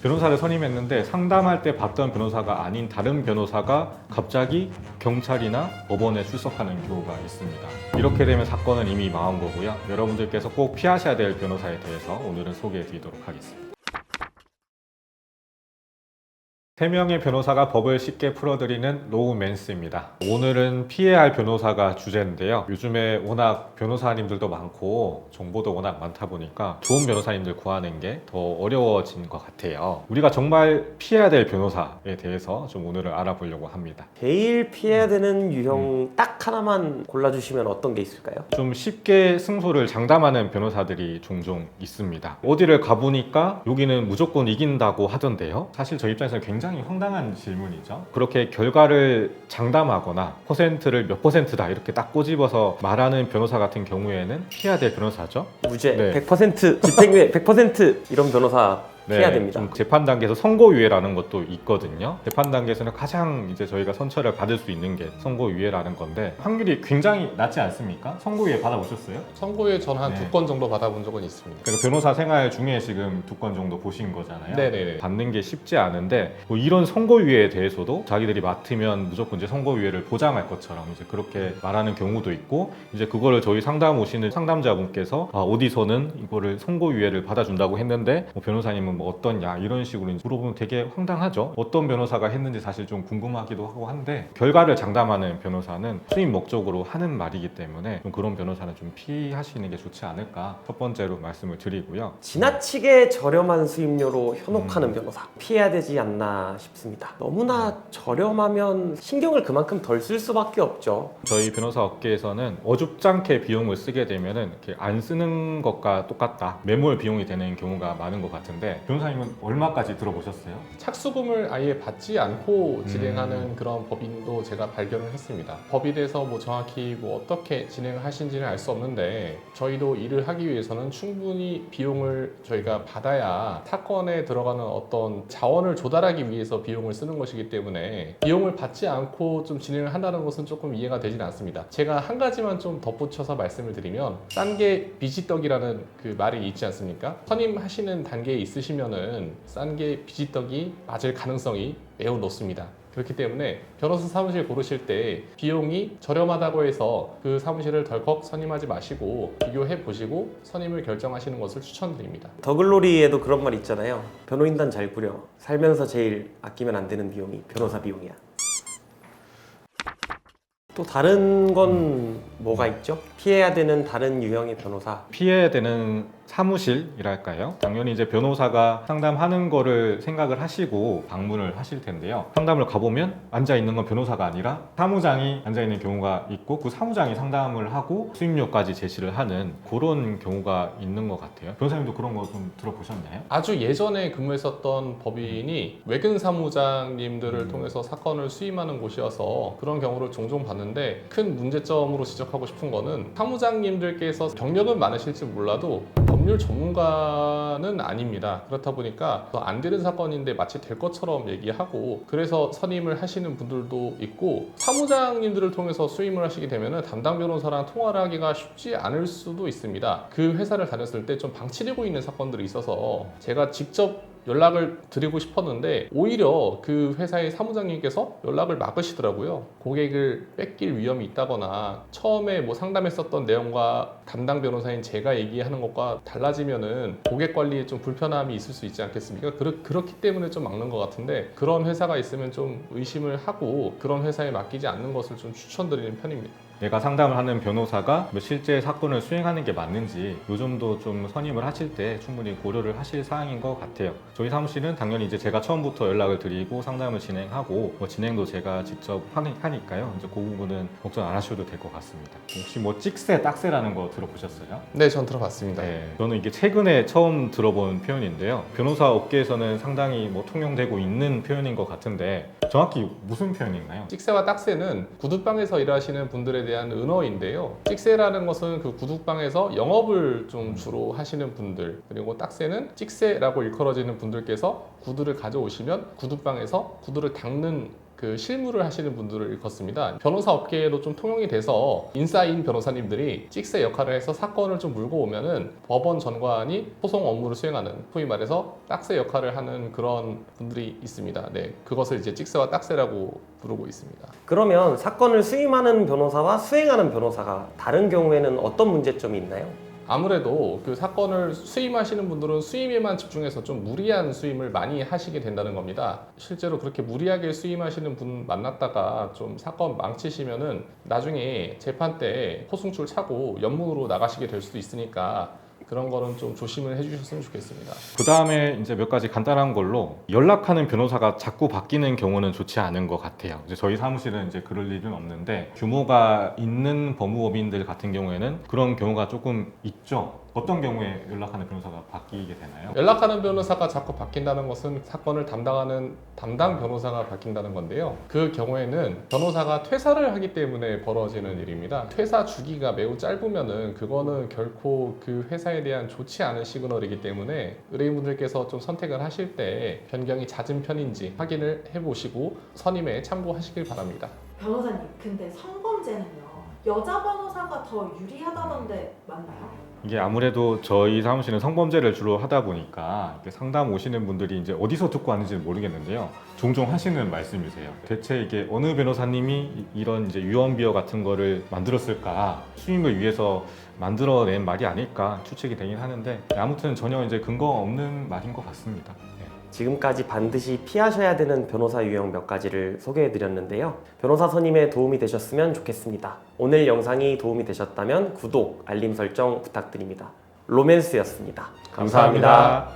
변호사를 선임했는데 상담할 때 봤던 변호사가 아닌 다른 변호사가 갑자기 경찰이나 법원에 출석하는 경우가 있습니다. 이렇게 되면 사건은 이미 망한 거고요. 여러분들께서 꼭 피하셔야 될 변호사에 대해서 오늘은 소개해 드리도록 하겠습니다. 3명의 변호사가 법을 쉽게 풀어드리는 로우맨스입니다. 오늘은 피해야 할 변호사가 주제인데요. 요즘에 워낙 변호사님들도 많고 정보도 워낙 많다 보니까 좋은 변호사님들 구하는 게 더 어려워진 것 같아요. 우리가 정말 피해야 될 변호사에 대해서 좀 오늘은 알아보려고 합니다. 제일 피해야 되는 유형 딱 하나만 골라주시면 어떤 게 있을까요? 좀 쉽게 승소를 장담하는 변호사들이 종종 있습니다. 어디를 가보니까 여기는 무조건 이긴다고 하던데요. 사실 저 입장에서는 굉장히 황당한 질문이죠. 그렇게 결과를 장담하거나 퍼센트를 몇 %다 이렇게 딱 꼬집어서 말하는 변호사 같은 경우에는 피해야 될 변호사죠. 무죄, 네. 100%, 집행유예 100% 이런 변호사 피해야 됩니다. 좀 재판 단계에서 선고유예라는 것도 있거든요. 재판 단계에서는 가장 이제 저희가 선처를 받을 수 있는 게 선고유예라는 건데 확률이 굉장히 낮지 않습니까? 선고유예 받아보셨어요? 선고에 전 한 네. 2건 정도 받아본 적은 있습니다. 그러니까 변호사 생활 중에 지금 2건 정도 보신 거잖아요. 네네네. 받는 게 쉽지 않은데 뭐 이런 선고유예에 대해서도 자기들이 맡으면 무조건 이제 선고유예를 보장할 것처럼 이제 그렇게 말하는 경우도 있고 이제 그거를 저희 상담 오시는 상담자분께서 어디서는 이거를 선고유예를 받아준다고 했는데 뭐 변호사님은 뭐 어떠냐 이런 식으로 물어보면 되게 황당하죠. 어떤 변호사가 했는지 사실 좀 궁금하기도 하고 한데 결과를 장담하는 변호사는 수입 목적으로 하는 말이기 때문에 좀 그런 변호사는 좀 피하시는 게 좋지 않을까 첫 번째로 말씀을 드리고요. 지나치게 저렴한 수임료로 현혹하는 변호사 피해야 되지 않나 싶습니다. 너무나 저렴하면 신경을 그만큼 덜 쓸 수밖에 없죠. 저희 변호사 업계에서는 어줍잖게 비용을 쓰게 되면은 이렇게 안 쓰는 것과 똑같다. 매몰 비용이 되는 경우가 많은 것 같은데 변호사님은 얼마까지 들어보셨어요? 착수금을 아예 받지 않고 진행하는 그런 법인도 제가 발견을 했습니다. 법인에서 뭐 정확히 뭐 어떻게 진행을 하신지는 알 수 없는데 저희도 일을 하기 위해서는 충분히 비용을 저희가 받아야 사건에 들어가는 어떤 자원을 조달하기 위해서 비용을 쓰는 것이기 때문에 비용을 받지 않고 좀 진행을 한다는 것은 조금 이해가 되진 않습니다. 제가 한 가지만 좀 덧붙여서 말씀을 드리면 싼 게 비지떡이라는 그 말이 있지 않습니까? 선임하시는 단계에 있으시면은 싼 게 비지떡이 맞을 가능성이 매우 높습니다. 그렇기 때문에 변호사 사무실 고르실 때 비용이 저렴하다고 해서 그 사무실을 덜컥 선임하지 마시고 비교해 보시고 선임을 결정하시는 것을 추천드립니다. 더글로리에도 그런 말 있잖아요. 변호인단 잘 꾸려. 살면서 제일 아끼면 안 되는 비용이 변호사 비용이야. 또 다른 건 뭐가 있죠? 피해야 되는 다른 유형의 변호사. 피해야 되는 사무실이랄까요? 당연히 이제 변호사가 상담하는 거를 생각을 하시고 방문을 하실 텐데요. 상담을 가보면 앉아있는 건 변호사가 아니라 사무장이 앉아있는 경우가 있고 그 사무장이 상담을 하고 수임료까지 제시를 하는 그런 경우가 있는 것 같아요. 변호사님도 그런 거 좀 들어보셨나요? 아주 예전에 근무했었던 법인이 외근 사무장님들을 통해서 사건을 수임하는 곳이어서 그런 경우를 종종 봤는데 큰 문제점으로 지적하고 싶은 거는 사무장님들께서 경력은 많으실지 몰라도 법률 전문가는 아닙니다. 그렇다 보니까 안 되는 사건인데 마치 될 것처럼 얘기하고 그래서 선임을 하시는 분들도 있고 사무장님들을 통해서 수임을 하시게 되면 담당 변호사랑 통화를 하기가 쉽지 않을 수도 있습니다. 그 회사를 다녔을 때 좀 방치되고 있는 사건들이 있어서 제가 직접 연락을 드리고 싶었는데 오히려 그 회사의 사무장님께서 연락을 막으시더라고요. 고객을 뺏길 위험이 있다거나 처음에 뭐 상담했었던 내용과 담당 변호사인 제가 얘기하는 것과 달라지면은 고객 관리에 좀 불편함이 있을 수 있지 않겠습니까? 그렇기 때문에 좀 막는 것 같은데 그런 회사가 있으면 좀 의심을 하고 그런 회사에 맡기지 않는 것을 좀 추천드리는 편입니다. 내가 상담을 하는 변호사가 실제 사건을 수행하는 게 맞는지 요 점도 좀 선임을 하실 때 충분히 고려를 하실 사항인 것 같아요. 저희 사무실은 당연히 이제 제가 처음부터 연락을 드리고 상담을 진행하고 진행도 제가 직접 하니까요. 이제 그 부분은 걱정 안 하셔도 될 것 같습니다. 혹시 찍새, 딱새라는 거 들어보셨어요? 네, 전 들어봤습니다. 네, 저는 이게 최근에 처음 들어본 표현인데요. 변호사 업계에서는 상당히 통용되고 있는 표현인 것 같은데 정확히 무슨 표현인가요? 찍새와 딱새는 구두방에서 일하시는 분들에 대한 은어인데요. 찍새라는 것은 그 구두방에서 영업을 좀 주로 하시는 분들, 그리고 딱새는 찍새라고 일컬어지는 분들께서 구두를 가져오시면 구두방에서 구두를 닦는 그 실무를 하시는 분들을 일컫습니다. 변호사 업계에도 좀 통용이 돼서 인사인 변호사님들이 찍새 역할을 해서 사건을 좀 물고 오면은 법원 전관이 소송 업무를 수행하는, 소위 말해서 딱새 역할을 하는 그런 분들이 있습니다. 네, 그것을 이제 찍새와 딱새라고 부르고 있습니다. 그러면 사건을 수임하는 변호사와 수행하는 변호사가 다른 경우에는 어떤 문제점이 있나요? 아무래도 그 사건을 수임하시는 분들은 수임에만 집중해서 좀 무리한 수임을 많이 하시게 된다는 겁니다. 실제로 그렇게 무리하게 수임하시는 분 만났다가 좀 사건 망치시면은 나중에 재판 때 포승줄 차고 연문으로 나가시게 될 수도 있으니까 그런 거는 좀 조심을 해주셨으면 좋겠습니다. 그 다음에 이제 몇 가지 간단한 걸로 연락하는 변호사가 자꾸 바뀌는 경우는 좋지 않은 것 같아요. 이제 저희 사무실은 이제 그럴 일은 없는데 규모가 있는 법무법인들 같은 경우에는 그런 경우가 조금 있죠. 어떤 경우에 연락하는 변호사가 바뀌게 되나요? 연락하는 변호사가 자꾸 바뀐다는 것은 사건을 담당하는 담당 변호사가 바뀐다는 건데요. 그 경우에는 변호사가 퇴사를 하기 때문에 벌어지는 일입니다. 퇴사 주기가 매우 짧으면은 그거는 결코 그 회사에 대한 좋지 않은 시그널이기 때문에 의뢰인분들께서 좀 선택을 하실 때 변경이 잦은 편인지 확인을 해보시고 선임에 참고하시길 바랍니다. 변호사님, 근데 성범죄는요, 여자 변호사가 더 유리하다던데 맞나요? 이게 아무래도 저희 사무실은 성범죄를 주로 하다 보니까 이렇게 상담 오시는 분들이 이제 어디서 듣고 왔는지는 모르겠는데요. 종종 하시는 말씀이세요. 대체 이게 어느 변호사님이 이런 이제 유언비어 같은 거를 만들었을까? 수임을 위해서 만들어낸 말이 아닐까 추측이 되긴 하는데 아무튼 전혀 이제 근거 없는 말인 것 같습니다. 지금까지 반드시 피하셔야 되는 변호사 유형 몇 가지를 소개해 드렸는데요. 변호사 선임에 도움이 되셨으면 좋겠습니다. 오늘 영상이 도움이 되셨다면 구독, 알림 설정 부탁드립니다. 로맨스였습니다. 감사합니다.